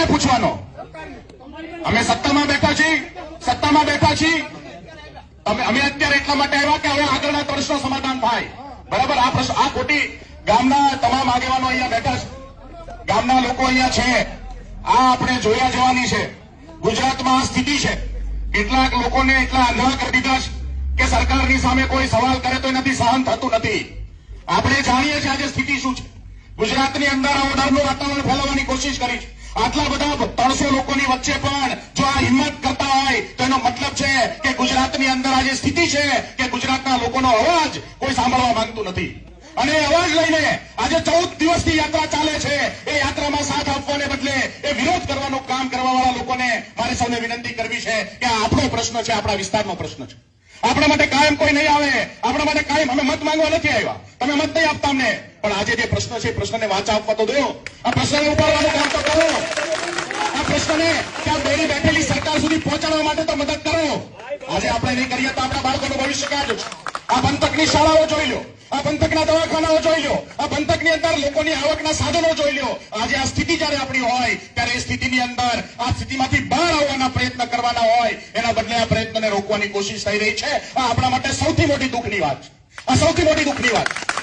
કોને પૂછવાનો? અમે સત્તામાં બેઠા છીએ. અમે અત્યારે એટલા માટે આવ્યા કે હવે આગળના પ્રશ્નો સમાધાન થાય. બરાબર, આ ખોટી ગામના તમામ આગેવાનો અહીંયા બેઠા છે, ગામના લોકો અહીંયા છે. આ આપણે જોયા જવાની છે. ગુજરાતમાં આ સ્થિતિ છે. કેટલાક લોકોને એટલા આંધળા કરી દીધા છે કે સરકારની સામે કોઈ સવાલ કરે તો એનાથી સહન થતું નથી. આપણે જાણીએ છીએ આજે સ્થિતિ શું છે. ગુજરાતની અંદર આ ઓઢારનું વાતાવરણ ફેલાવવાની કોશિશ કરી છે. આટલા બધા 300 લોકોની વચ્ચે પણ જો આ હિંમત કરતા હોય તો એનો મતલબ છે કે ગુજરાતની અંદર આજે સ્થિતિ છે કે ગુજરાતના લોકોનો અવાજ કોઈ સાંભળવા માંગતું નથી. અને એ અવાજ લઈને આજે 14 દિવસની યાત્રા ચાલે છે. એ યાત્રામાં સાથ આપવાને બદલે એ વિરોધ કરવાનું કામ કરવાવાળા લોકોને મારે સૌને વિનંતી કરવી છે કે આ આપણો પ્રશ્ન છે, આપણા વિસ્તારનો પ્રશ્ન છે. આપણા માટે કાયમ કોઈ નહીં આવે. આપણા માટે કાયમ અમે મત માંગવા નથી આવ્યા. તમે મત નહીં આપતા અમને, પણ આજે જે પ્રશ્ન છે એ પ્રશ્નને વાચા આપવા તો દો. આ પ્રશ્નને ઉપાડવાનું કામ તો કરો. આ પ્રશ્નને ત્યાં બેઠી બેઠેલી સરકાર સુધી પહોંચાડવા માટે તો મદદ કરો. આજે આપણે નહીં કરીએ તો આપણા બાળકોનું ભવિષ્ય ક્યાં જશે? આ પંથકની શાળાઓ જોઈ લો, આ પંથકના દવાખાનાઓ જોઈ લો, આ પંથકની અંદર લોકોની આવકના સાધનો જોઈ લો. આજે આ સ્થિતિ જયારે આપણી હોય ત્યારે એ સ્થિતિની અંદર આ સ્થિતિમાંથી બહાર આવવાના પ્રયત્ન કરવાના હોય, એના બદલે આ પ્રયત્નને રોકવાની કોશિશ થઈ રહી છે. આ આપણા માટે સૌથી મોટી દુઃખની વાત છે. આ સૌથી મોટી દુઃખની વાત છે.